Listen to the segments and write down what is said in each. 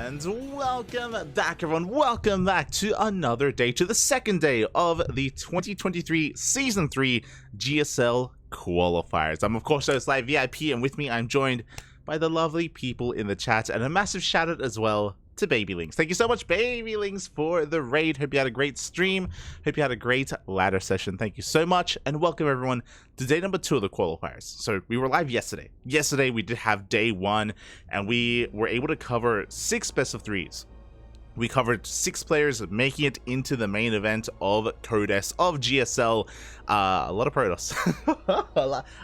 And welcome back, everyone. Welcome back to another day, to the second day of the 2023 Season 3 GSL Qualifiers. I'm, of course, ZvP, and with me, I'm joined by the lovely people in the chat, and a massive shout out as well to Babylings. Thank you so much, Babylings, for the raid. Hope you had a great stream. Hope you had a great ladder session. Thank you so much, and welcome everyone to day number 2 of the qualifiers. So we were live yesterday. Yesterday we did have day 1, and we were able to cover 6 best of 3s. We covered 6 players making it into the main event of Codes of GSL. A lot of Protoss,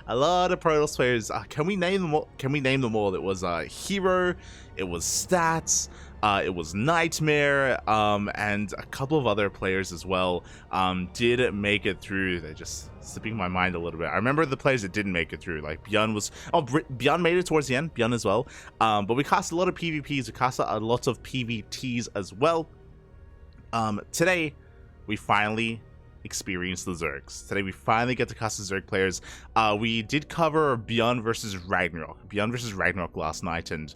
a lot of Protoss players. Can we name them all? Can we name them all? It was Hero, it was Stats, it was Nightmare, and a couple of other players as well did make it through. They're just slipping my mind a little bit. I remember the players that didn't make it through. Like Bjorn was, Bjorn made it towards the end, Bjorn as well. But we cast a lot of PvPs, we cast a lot of PvTs as well. Today, we finally experienced the Zergs. Today, we finally get to cast the Zerg players. We did cover Bjorn versus Ragnarok last night, and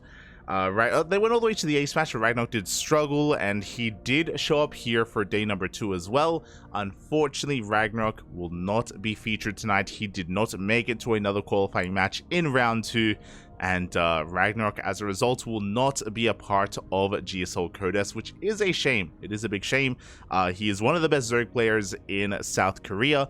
they went all the way to the ace match, but Ragnarok did struggle, and he did show up here for day number 2 as well. Unfortunately, Ragnarok will not be featured tonight. He did not make it to another qualifying match in round 2, and Ragnarok, as a result, will not be a part of GSL Codes, which is a shame. It is a big shame. He is one of the best Zerg players in South Korea.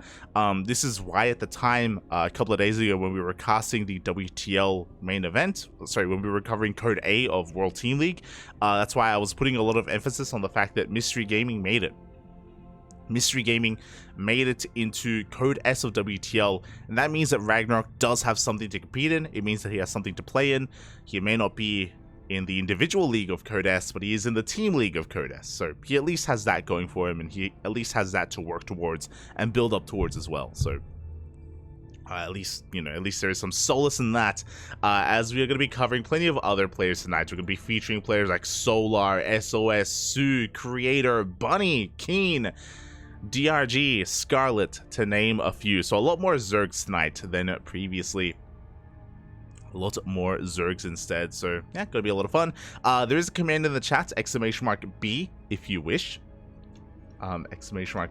This is why at the time, a couple of days ago, when we were casting the WTL main event, when we were covering Code A of World Team League, that's why I was putting a lot of emphasis on the fact that Mystery Gaming made it. Mystery Gaming made it into Code S of WTL, and that means that Ragnarok does have something to compete in. It means that he has something to play in. He may not be in the individual league of Code S, but he is in the team league of Code S, so he at least has that going for him, and he at least has that to work towards and build up towards as well. So at least there is some solace in that, as we are going to be covering plenty of other players tonight. We're going to be featuring players like Solar, SOS, Sue, Creator, Bunny, Keen, DRG, Scarlet, to name a few. So a lot more Zergs tonight than previously. A lot more Zergs instead. So yeah, gonna be a lot of fun. There is a command in the chat, !B, if you wish.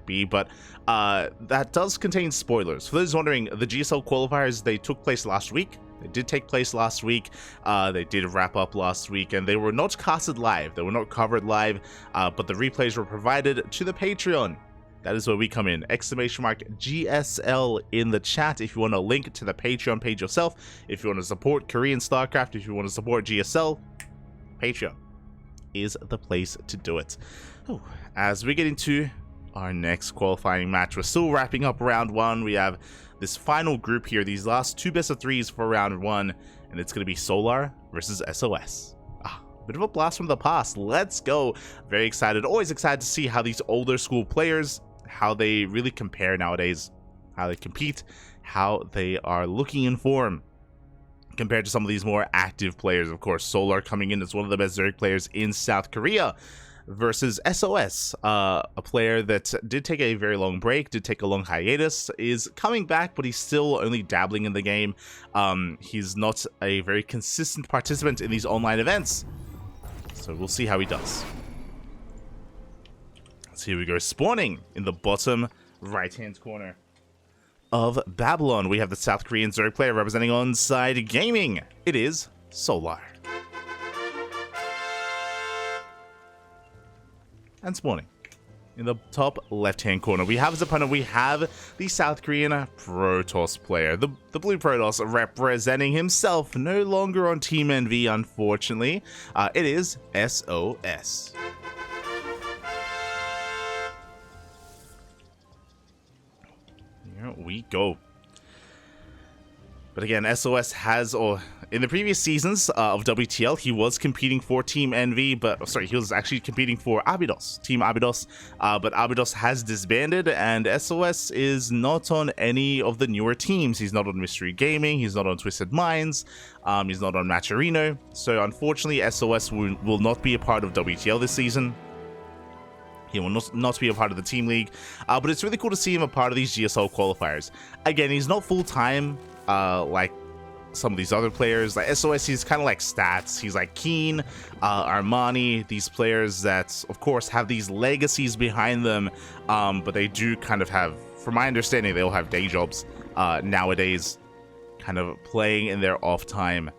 !B, but that does contain spoilers. For those wondering, the GSL qualifiers, they took place last week. They did take place last week. They did wrap up last week, and they were not casted live. They were not covered live, but the replays were provided to the Patreon. That is where we come in. !GSL in the chat if you want to link to the Patreon page yourself. If you want to support Korean StarCraft, if you want to support GSL, Patreon is the place to do it. Oh, as we get into our next qualifying match, we're still wrapping up round 1. We have this final group here, these last 2 best of 3s for round 1, and it's going to be Solar versus SOS. Bit of a blast from the past. Let's go. Very excited. Always excited to see how these older school players, how they really compare nowadays, how they compete, how they are looking in form compared to some of these more active players. Of course, Solar coming in as one of the best Zerg players in South Korea versus SOS, a player that did take a very long break, did take a long hiatus, is coming back, but he's still only dabbling in the game. He's not a very consistent participant in these online events. So we'll see how he does. So here we go, spawning in the bottom right-hand corner of Babylon. We have the South Korean Zerg player representing Onside Gaming. It is Solar. And spawning in the top left-hand corner, we have his opponent. We have the South Korean Protoss player, the blue Protoss, representing himself, no longer on Team NV, unfortunately. It is SOS. Here we go. But again, SOS has, or in the previous seasons of WTL, he was competing for Team NV, but he was actually competing for Abydos, Team Abydos, but Abydos has disbanded, and SOS is not on any of the newer teams. He's not on Mystery Gaming, he's not on Twisted Minds, he's not on Macherino, so unfortunately SOS will not be a part of WTL this season. He will not be a part of the team league, but it's really cool to see him a part of these GSL qualifiers. Again, he's not full-time, like some of these other players. Like SOS, he's kind of like Stats. He's like Keen, Armani, these players that, of course, have these legacies behind them, but they do kind of have, from my understanding, they all have day jobs nowadays, kind of playing in their off time.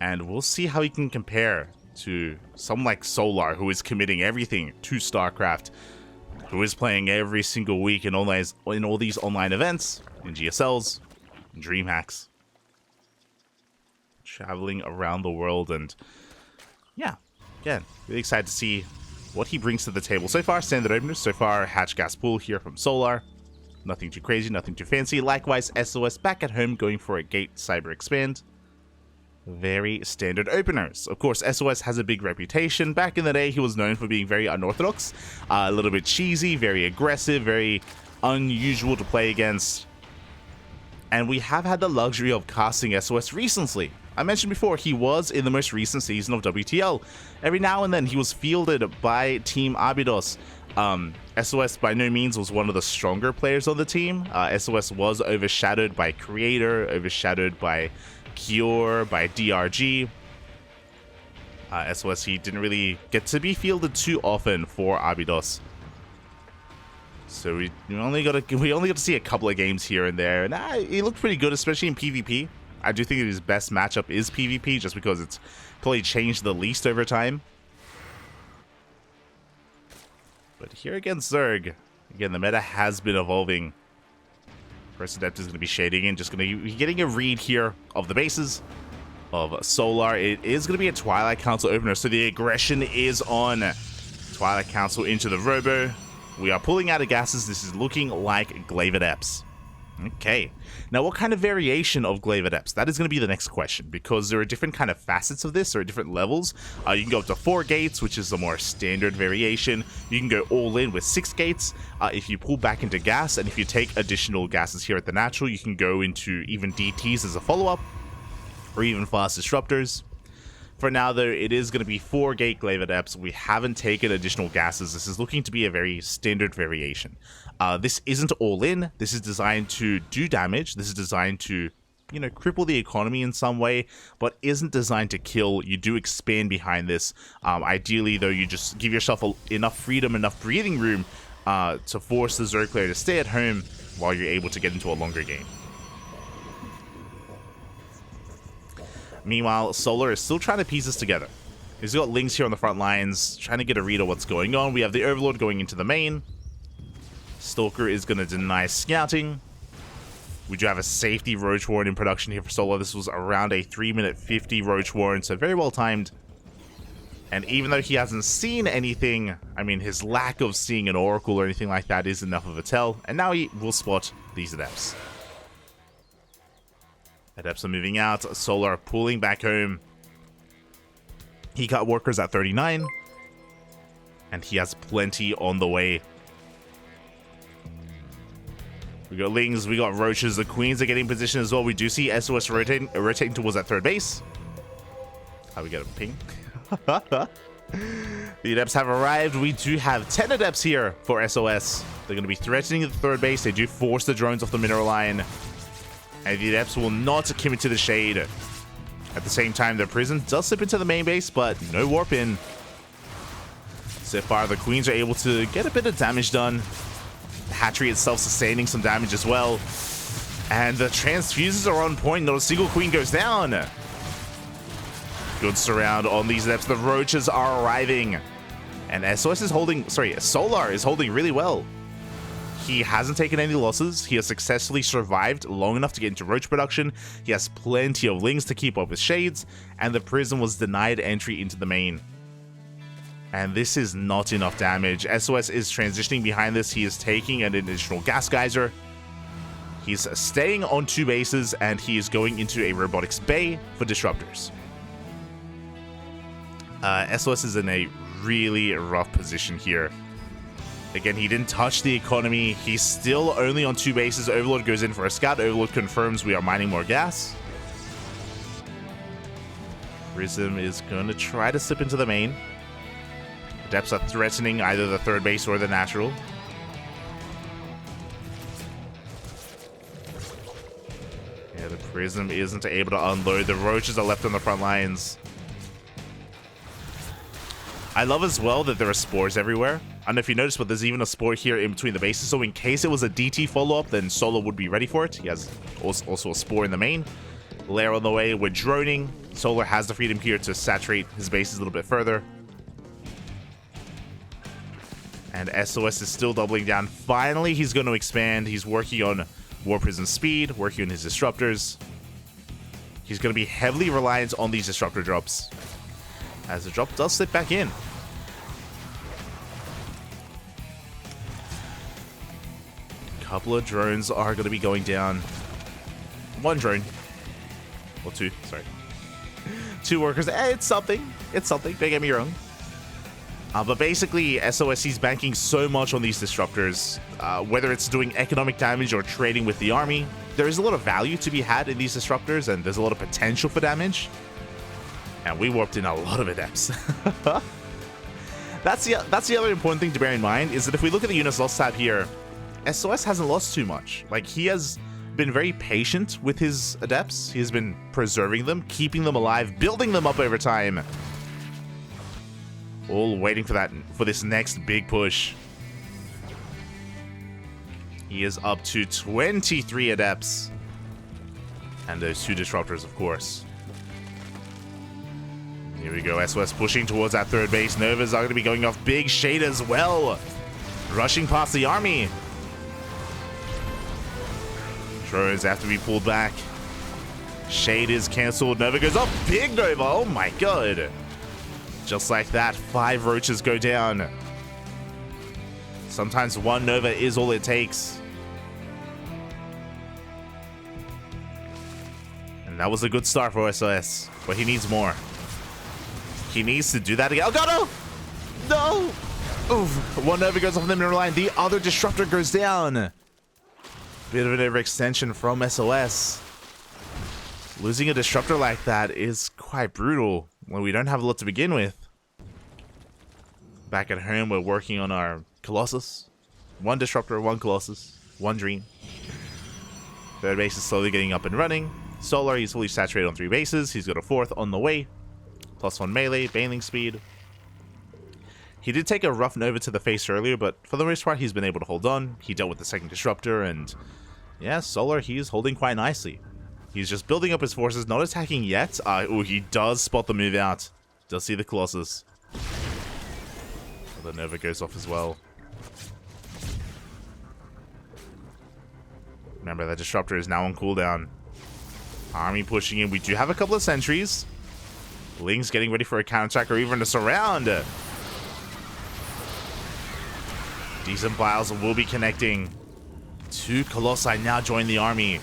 And we'll see how he can compare to someone like Solar, who is committing everything to StarCraft, who is playing every single week in all these online events, in GSLs, in DreamHacks, traveling around the world. And yeah, again, really excited to see what he brings to the table. So far, standard openers. So far, Hatch Gas Pool here from Solar. Nothing too crazy, nothing too fancy. Likewise, SOS back at home going for a Gate Cyber Expand. Very standard openers. Of course, SOS has a big reputation. Back in the day, he was known for being very unorthodox, a little bit cheesy, very aggressive, very unusual to play against. And we have had the luxury of casting SOS recently. I mentioned before, he was in the most recent season of WTL. Every now and then, he was fielded by Team Abydos. SOS by no means was one of the stronger players on the team. SOS was overshadowed by Creator, overshadowed by Cure, by DRG. SOS, he didn't really get to be fielded too often for Abydos. So we only got to see a couple of games here and there, and he looked pretty good, especially in PvP. I do think that his best matchup is PvP, just because it's probably changed the least over time. But here against Zerg, again, the meta has been evolving. First Adept is going to be shading in, just going to be getting a read here of the bases of Solar. It is going to be a Twilight Council opener, so the aggression is on. Twilight Council into the Robo. We are pulling out of gases. This is looking like Glaive Adepts. Okay, now what kind of variation of Glaive Adepts? That is going to be the next question, because there are different kind of facets of this. There are different levels. You can go up to 4 gates, which is a more standard variation. You can go all in with 6 gates if you pull back into gas, and if you take additional gases here at the natural, you can go into even DTs as a follow-up, or even fast disruptors. For now, though, it is going to be 4 gate Glaive Adepts. We haven't taken additional gases. This is looking to be a very standard variation. This isn't all in. This is designed to do damage. This is designed to, cripple the economy in some way, but isn't designed to kill. You do expand behind this. Ideally, though, you just give yourself enough freedom, enough breathing room to force the Zerg player to stay at home while you're able to get into a longer game. Meanwhile, Solar is still trying to piece this together. He's got Lings here on the front lines, trying to get a read of what's going on. We have the Overlord going into the main. Stalker is going to deny scouting. We do have a safety Roach Warren in production here for Solar. This was around a 3-minute 50 Roach Warren, so very well timed. And even though he hasn't seen anything, I mean, his lack of seeing an Oracle or anything like that is enough of a tell. And now he will spot these Adepts. Adepts are moving out. Solar pulling back home. He got workers at 39. And he has plenty on the way. We got Lings, we got Roaches. The Queens are getting position as well. We do see SOS rotating towards that third base. How we get a ping? The Adepts have arrived. We do have 10 Adepts here for SOS. They're going to be threatening the third base. They do force the drones off the mineral line. And the Adepts will not commit to the shade. At the same time, their prison does slip into the main base, but no warp in. So far, the Queens are able to get a bit of damage done. The hatchery itself sustaining some damage as well. And the transfuses are on point. Not a single Queen goes down. Good surround on these Adepts. The Roaches are arriving. And SOS is holding... Sorry, Solar is holding really well. He hasn't taken any losses. He has successfully survived long enough to get into Roach production. He has plenty of Lings to keep up with Shades. And the Prism was denied entry into the main. And this is not enough damage. SOS is transitioning behind this. He is taking an additional Gas Geyser. He's staying on 2 bases, and he is going into a Robotics Bay for Disruptors. SOS is in a really rough position here. Again, he didn't touch the economy. He's still only on 2 bases. Overlord goes in for a scout. Overlord confirms we are mining more gas. Prism is going to try to slip into the main. Adepts are threatening either the third base or the natural. Yeah, the Prism isn't able to unload. The roaches are left on the front lines. I love as well that there are spores everywhere. I don't know if you noticed, but there's even a spore here in between the bases. So in case it was a DT follow-up, then Solar would be ready for it. He has also a spore in the main. Lair on the way. We're droning. Solar has the freedom here to saturate his bases a little bit further. And sOs is still doubling down. Finally, he's going to expand. He's working on War Prism speed, working on his disruptors. He's going to be heavily reliant on these disruptor drops, as the drop does slip back in. A couple of drones are going to be going down. One drone. Or two, sorry. Two workers. It's something. It's something. Don't get me wrong. But basically, sOs, he's banking so much on these disruptors. Whether it's doing economic damage or trading with the army, there is a lot of value to be had in these disruptors, and there's a lot of potential for damage. And we warped in a lot of adepts. That's the other important thing to bear in mind, is that if we look at the units lost tab here, sOs hasn't lost too much. Like, he has been very patient with his adepts. He has been preserving them, keeping them alive, building them up over time. All waiting for this next big push. He is up to 23 adepts. And those two disruptors, of course. Here we go, sOs pushing towards that third base. Novas are going to be going off big shade as well. Rushing past the army. Drones have to be pulled back. Shade is cancelled. Nova goes up. Big Nova. Oh my god. Just like that, 5 roaches go down. Sometimes one Nova is all it takes. And that was a good start for sOs, but he needs more. He needs to do that again. Oh god, no! No! Oof. One Nova goes off the middle line. The other disruptor goes down. Bit of an overextension from sOs. Losing a disruptor like that is quite brutal when we don't have a lot to begin with. Back at home, we're working on our Colossus. One disruptor, one Colossus, one dream. Third base is slowly getting up and running. Solar, he's fully saturated on 3 bases. He's got a 4th on the way. +1 melee, bailing speed. He did take a rough Nova to the face earlier, but for the most part, he's been able to hold on. He dealt with the second disruptor, and yeah, Solar, he's holding quite nicely. He's just building up his forces, not attacking yet. Oh, he does spot the move out. Does see the Colossus. The Nova goes off as well. Remember, that disruptor is now on cooldown. Army pushing in. We do have a couple of sentries. Ling's getting ready for a counterattack or even a surround. Decent piles will be connecting. 2 Colossi now join the army.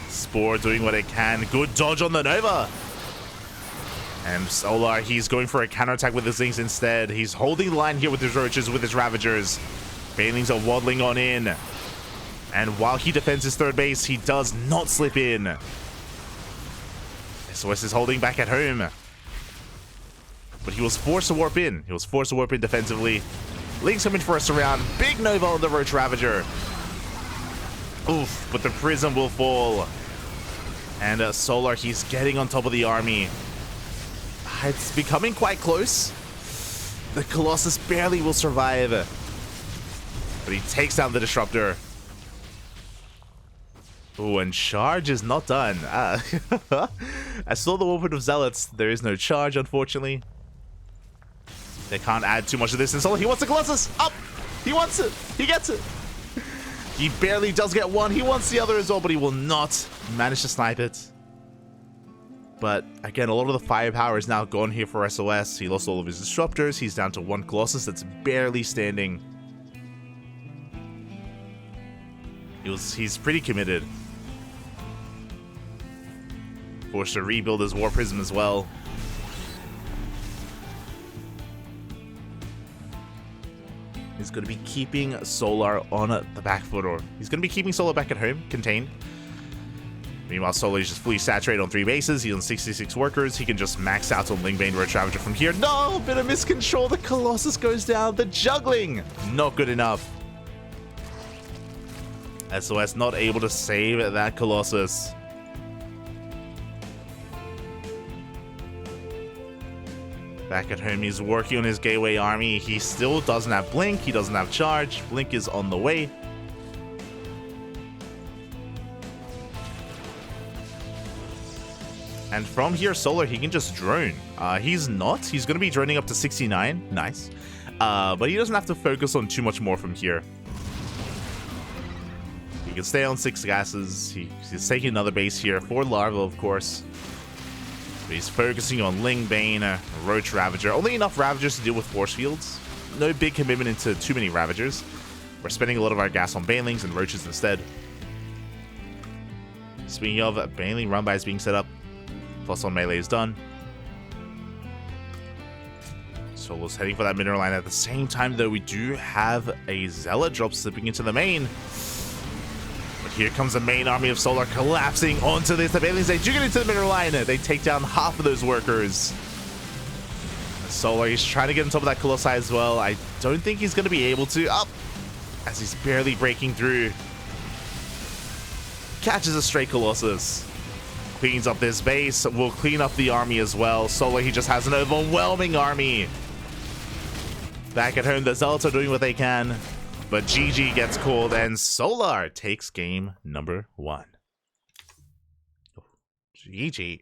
Spore doing what it can. Good dodge on the Nova. And Solar, he's going for a counterattack with his Lings instead. He's holding the line here with his roaches, with his Ravagers. Bailings are waddling on in. And while he defends his third base, he does not slip in. sOs is holding back at home. But he was forced to warp in. He was forced to warp in defensively. Lings coming for a surround. Big Nova on the Roach Ravager. Oof, but the Prism will fall. And Solar, he's getting on top of the army. It's becoming quite close. The Colossus barely will survive. But he takes down the Disruptor. Oh, and charge is not done. I saw the Warped of Zealots. There is no charge, unfortunately. They can't add too much of this. And Solar, he wants the Colossus! Up! He wants it! He gets it! He barely does get one. He wants the other as well, but he will not manage to snipe it. But again, a lot of the firepower is now gone here for sOs. He lost all of his disruptors. He's down to 1 Colossus that's barely standing. He's pretty committed. Forced to rebuild his War Prism as well. He's going to be keeping Solar on the back foot, or he's going to be keeping Solar back at home, contained. Meanwhile, Solar is just fully saturated on 3 bases. He's on 66 workers. He can just max out on Lingbane Roach Ravager from here. No! Bit of miscontrol. The Colossus goes down. The juggling! Not good enough. SOS not able to save that Colossus. Back at home, he's working on his Gateway army. He still doesn't have Blink. He doesn't have Charge. Blink is on the way. And from here, Solar, he can just drone. He's not. He's going to be droning up to 69. Nice. But he doesn't have to focus on too much more from here. He can stay on 6 gases. He's taking another base here for Larva, of course. But he's focusing on Ling Bane, Roach Ravager. Only enough Ravagers to deal with force fields. No big commitment into too many Ravagers. We're spending a lot of our gas on Banelings and Roaches instead. Speaking of, Baneling run-by is being set up. Plus on melee is done. Solo's heading for that mineral line. At the same time, though, we do have a Zealot drop slipping into the main. But here comes the main army of Solar collapsing onto this. The Banelings, they do get into the mineral line. They take down half of those workers. Solar, he's trying to get on top of that Colossi as well. I don't think he's going to be able to. Up! As he's barely breaking through. Catches a stray Colossus. Cleans up this base. Will clean up the army as well. Solar, he just has an overwhelming army. Back at home, the Zealots are doing what they can. But GG gets called, and Solar takes game number 1. GG.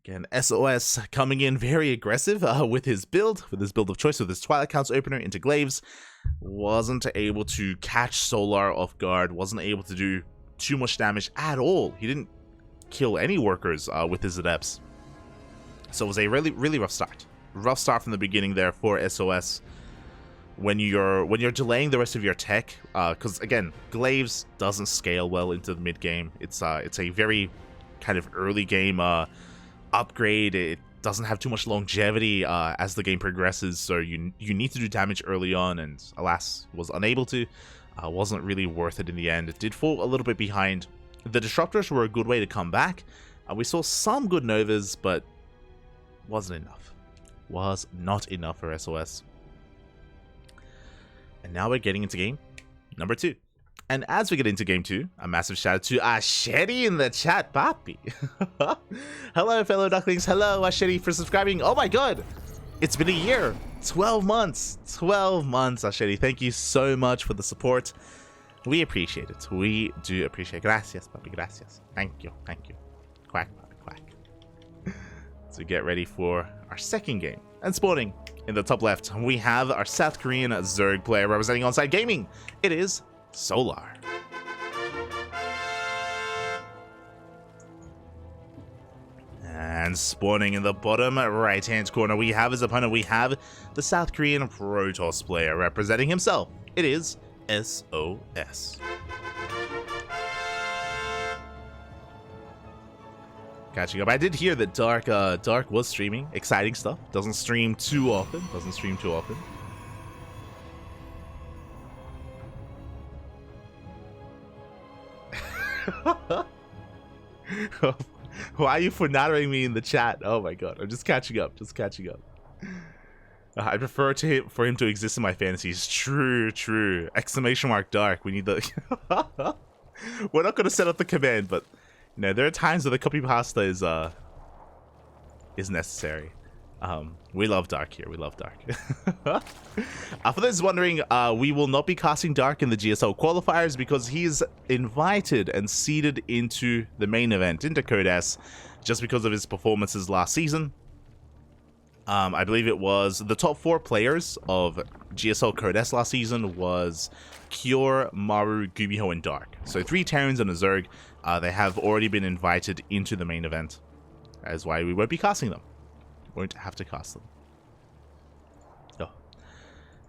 Again, SOS coming in very aggressive with his build of choice, with his Twilight Council opener into Glaives. Wasn't able to catch Solar off guard. Wasn't able to do too much damage at all. He didn't kill any workers with his Adepts. So it was a really rough start. Rough start from the beginning there for SOS. When you're delaying the rest of your tech, because again, Glaives doesn't scale well into the mid game. It's a very kind of early game upgrade. It doesn't have too much longevity as the game progresses. So you need to do damage early on, and alas, was unable to. Wasn't really worth it in the end. It did fall a little bit behind. The Disruptors were a good way to come back. We saw some good Novas, but wasn't enough. Was not enough for SOS. And now we're getting into game number 2. And as we get into game 2, a massive shout out to Asheri in the chat, papi. Hello, fellow Ducklings. Hello, Asheri, for subscribing. Oh my god, it's been a year. 12 months. 12 months, Asheri. Thank you so much for the support. We appreciate it. We do appreciate it. Gracias, papi. Gracias. Thank you. Thank you. Quack, papi, quack. So get ready for our second game. And spawning in the top left, we have our South Korean Zerg player representing Onside Gaming. It is Solar. And spawning in the bottom right-hand corner, we have his opponent. We have the South Korean Protoss player representing himself. It is sOs. Catching up. I did hear that Dark was streaming. Exciting stuff. Doesn't stream too often. Why are you fornattering me in the chat? Oh my god. I'm just catching up. I prefer for him to exist in my fantasies. True. Exclamation mark Dark. We need the... We're not going to set up the command, but... You know, there are times where the copy pasta is necessary. We love Dark here. We love Dark. For those wondering, we will not be casting Dark in the GSL qualifiers because he's invited and seeded into the main event, into Code S, just because of his performances last season. I believe it was the top 4 players of GSL Code S last season was Cure, Maru, Gumiho, and Dark. So 3 Terrans and a Zerg. They have already been invited into the main event. That is why we won't be casting them. Won't have to cast them. Oh.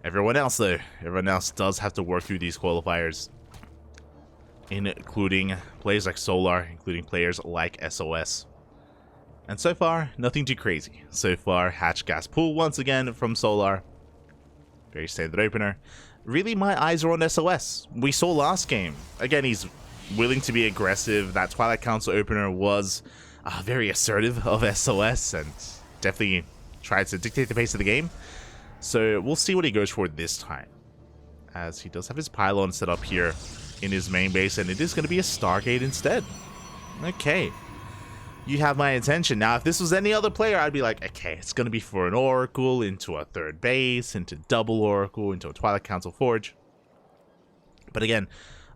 Everyone else, though. Everyone else does have to work through these qualifiers. Including players like Solar, including players like SOS. And so far, nothing too crazy. So far, Hatch Gas Pool once again from Solar. Very standard opener. Really, my eyes are on SOS. We saw last game. Again, he's willing to be aggressive. That Twilight Council opener was very assertive of SOS and definitely tried to dictate the pace of the game. So we'll see what he goes for this time. as he does have his pylon set up here in his main base, and it is going to be a Stargate instead. Okay. You have my attention. Now, if this was any other player, I'd be like, okay, it's going to be for an Oracle, into a third base, into double Oracle, into a Twilight Council Forge. But again,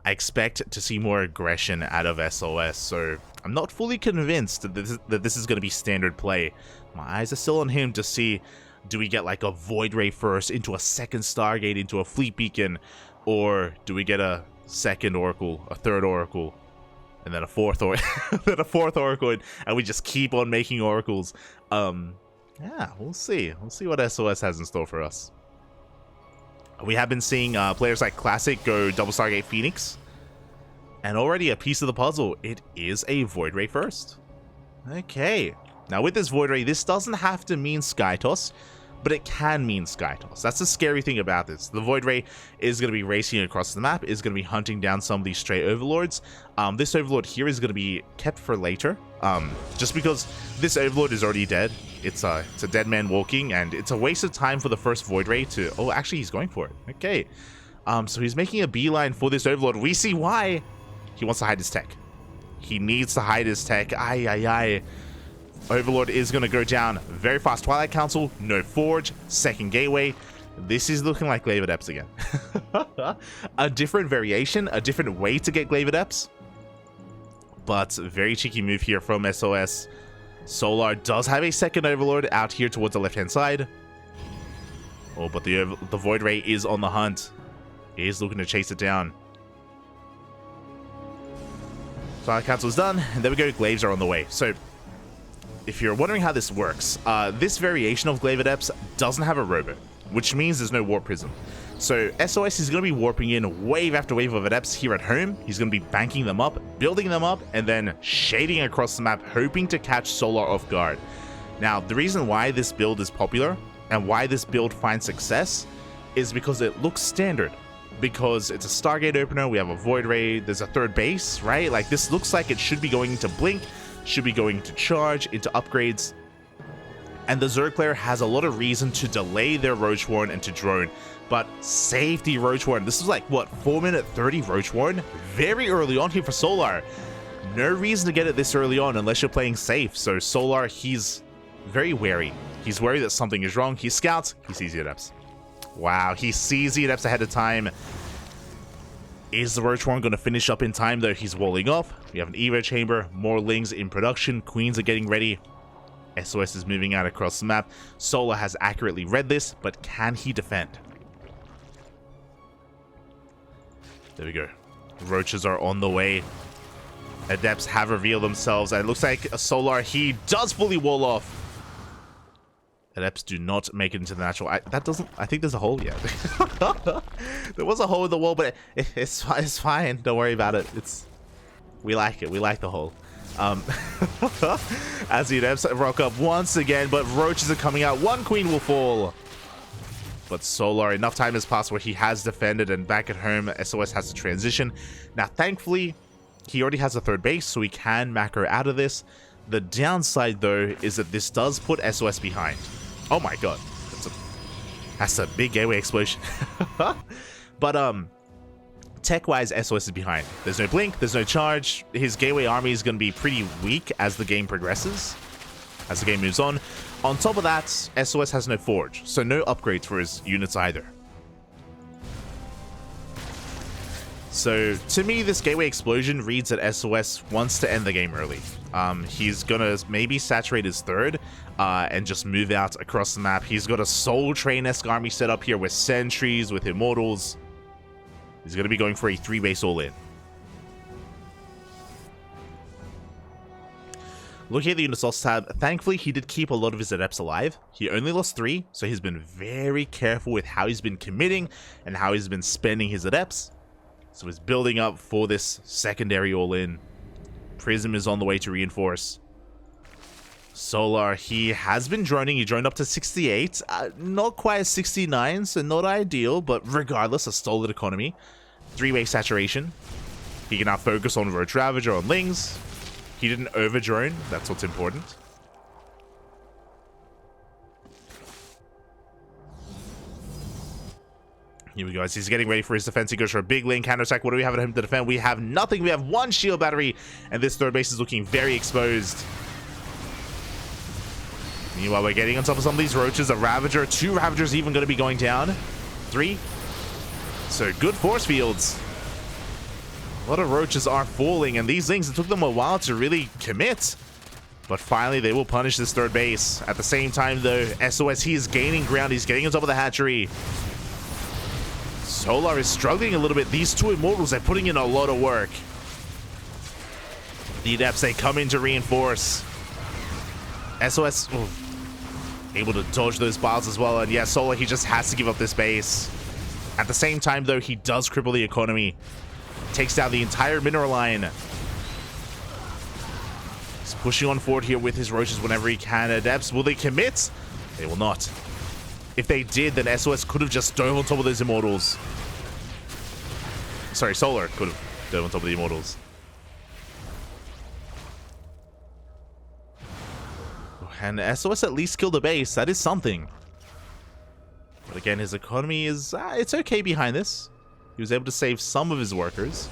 I expect to see more aggression out of SOS, so I'm not fully convinced that this is going to be standard play. My eyes are still on him to see, do we get like a Void Ray first, into a second Stargate, into a Fleet Beacon, or do we get a second Oracle, a third Oracle, and then a fourth Oracle, and we just keep on making Oracles. Yeah, we'll see. We'll see what SOS has in store for us. We have been seeing players like Classic go double Stargate Phoenix, and already a piece of the puzzle. It is a Void Ray first. Okay. Now with this Void Ray, this doesn't have to mean Skytoss, but it can mean Skytoss. That's the scary thing about this. The Void Ray is going to be racing across the map, is going to be hunting down some of these stray Overlords. This Overlord here is going to be kept for later, just because this Overlord is already dead. It's a dead man walking, and it's a waste of time for the first Void Ray to... Oh, actually, he's going for it. Okay. So he's making a beeline for this Overlord. We see why. He wants to hide his tech. He needs to hide his tech. Aye. Overlord is going to go down very fast. Twilight Council, no Forge, second Gateway. This is looking like Glaive Adepts again. A different variation, a different way to get Glaive Adepts. But very cheeky move here from SOS. Solar does have a second Overlord out here towards the left-hand side. Oh, but the Void Ray is on the hunt. He is looking to chase it down. Twilight Council is done, and there we go. Glaives are on the way. So, if you're wondering how this works, this variation of Glaive Adepts doesn't have a robot, which means there's no Warp Prism. So SOS is going to be warping in wave after wave of Adepts here at home. He's going to be banking them up, building them up, and then shading across the map, hoping to catch Solar off guard. Now, the reason why this build is popular, and why this build finds success, is because it looks standard. Because it's a Stargate opener, we have a Void Ray, there's a third base, right? Like, this looks like it should be going into Blink, should be going to charge, into upgrades, and the Zerg player has a lot of reason to delay their Roach Warren and to drone, but safety Roach Warren. This is like, what, 4-minute 30 Roach Warren? Very early on here for Solar. No reason to get it this early on unless you're playing safe, so Solar, he's very wary. He's worried that something is wrong. He scouts, he sees the Adepts. Wow, he sees the Adepts ahead of time. Is the Roach Warren going to finish up in time, though? He's walling off. We have an Evo Chamber, more Lings in production, Queens are getting ready. SOS is moving out across the map. Solar has accurately read this, but can he defend? There we go. Roaches are on the way. Adepts have revealed themselves, and it looks like a Solar, he does fully wall off. Adepts do not make it into the natural. I think there's a hole. Yeah, there was a hole in the wall, but it's fine. Don't worry about it. We like it. We like the hole. As the Adepts rock up once again, but Roaches are coming out. One Queen will fall. But Solar, enough time has passed where he has defended, and back at home, SOS has to transition. Now, thankfully, he already has a third base, so he can macro out of this. The downside, though, is that this does put SOS behind. Oh my god. That's a big gateway explosion. But, tech-wise, SOS is behind. There's no blink, there's no charge. His gateway army is going to be pretty weak as the game progresses, as the game moves on. On top of that, SOS has no forge, so no upgrades for his units either. So, to me, this gateway explosion reads that SOS wants to end the game early. He's gonna maybe saturate his third, and just move out across the map. He's got a Soul Train-esque army set up here with Sentries, with Immortals. He's gonna be going for a 3-base all-in. Looking at the units lost tab, thankfully he did keep a lot of his Adepts alive. He only lost 3, so he's been very careful with how he's been committing and how he's been spending his Adepts. So he's building up for this secondary all-in. Prism is on the way to reinforce. Solar, he has been droning. He droned up to 68. Not quite 69, so not ideal, but regardless, a solid economy. 3-base saturation. He can now focus on Roach Ravager, on Lings. He didn't over-drone. That's what's important. Here we go, as he's getting ready for his defense. He goes for a big lane counterattack. What do we have at him to defend? We have nothing. We have one shield battery, and this third base is looking very exposed. Meanwhile, we're getting on top of some of these roaches. A Ravager, 2 Ravagers even going to be going down. 3. So good force fields. A lot of roaches are falling, and these things, it took them a while to really commit. But finally, they will punish this third base. At the same time, though, SOS, he is gaining ground. He's getting on top of the hatchery. Solar is struggling a little bit. These 2 Immortals are putting in a lot of work. The Adepts, they come in to reinforce. SOS, able to dodge those bars as well. And yeah, Solar, he just has to give up this base. At the same time, though, he does cripple the economy. Takes down the entire mineral line. He's pushing on forward here with his roaches whenever he can. Adepts, will they commit? They will not. If they did, then SOS could have just dove on top of those Immortals. Sorry, Solar could have dove on top of the Immortals. And SOS at least killed the base. That is something. But again, his economy is... it's okay behind this. He was able to save some of his workers.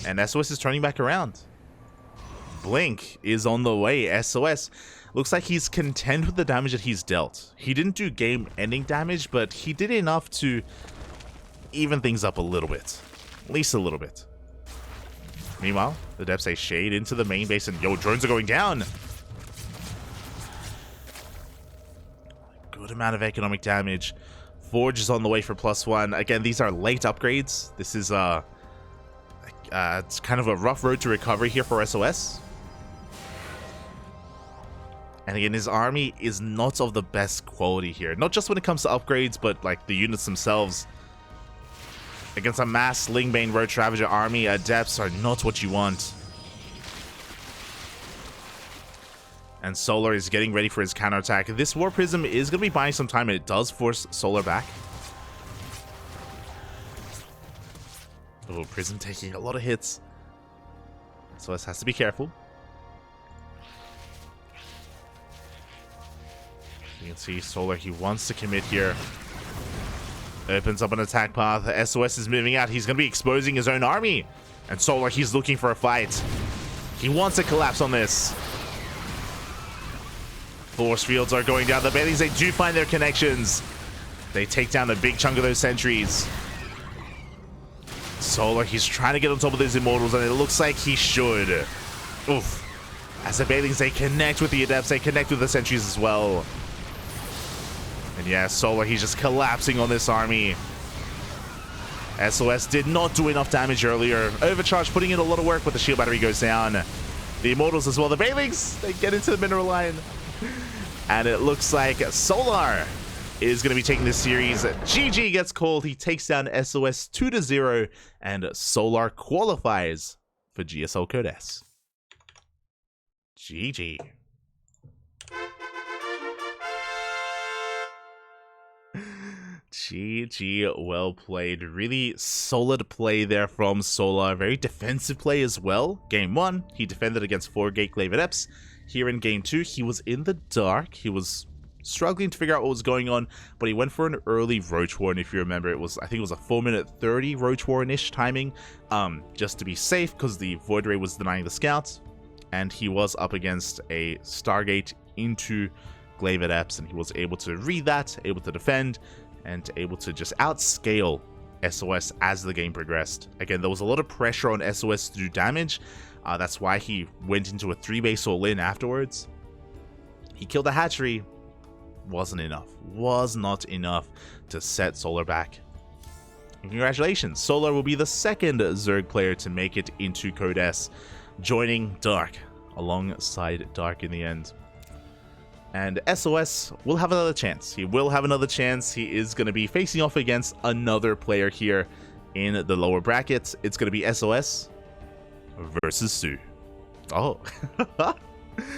And SOS is turning back around. Blink is on the way. SOS looks like he's content with the damage that he's dealt. He didn't do game-ending damage, but he did enough to even things up a little bit. At least a little bit. Meanwhile, the Adepts, they shade into the main base, and yo, drones are going down. Good amount of economic damage. Forge is on the way for +1. Again, these are late upgrades. This is it's kind of a rough road to recovery here for SOS. And again, his army is not of the best quality here. Not just when it comes to upgrades, but like the units themselves. Against a mass Lingbane Roach Ravager army, Adepts are not what you want. And Solar is getting ready for his counterattack. This War Prism is going to be buying some time, and it does force Solar back. Oh, Prism taking a lot of hits. So this has to be careful. You can see Solar, he wants to commit here. Opens up an attack path. SOS is moving out. He's going to be exposing his own army. And Solar, he's looking for a fight. He wants to collapse on this. Force fields are going down. The Bailings, they do find their connections. They take down a big chunk of those sentries. Solar, he's trying to get on top of those Immortals, and it looks like he should. Oof. As the Bailings, they connect with the Adepts, they connect with the sentries as well. And yeah, Solar, he's just collapsing on this army. SOS did not do enough damage earlier. Overcharge putting in a lot of work, but the shield battery goes down. The Immortals as well. The Bailings, they get into the mineral line. And it looks like Solar is going to be taking this series. GG gets called. He takes down SOS 2-0, and Solar qualifies for GSL Code S. GG. GG, well played. Really solid play there from Solar. Very defensive play as well. Game 1, he defended against 4 Gateclave Adepts. Here in Game 2, he was in the dark. He was struggling to figure out what was going on, but he went for an early Roach Warren. If you remember, I think it was a 4-minute 30 Roach Warren-ish timing, just to be safe, because the Void Ray was denying the scouts, and he was up against a Stargate into Glaive Adepts, and he was able to read that, able to defend, and able to just outscale SOS as the game progressed. Again, there was a lot of pressure on SOS to do damage. That's why he went into a 3-base all-in afterwards. He killed the hatchery. Wasn't enough. Was not enough to set Solar back. And congratulations, Solar will be the second Zerg player to make it into Code S, joining Dark alongside Dark in the end. And SOS will have another chance. He will have another chance. He is going to be facing off against another player here in the lower brackets. It's going to be SOS versus Sue. Oh.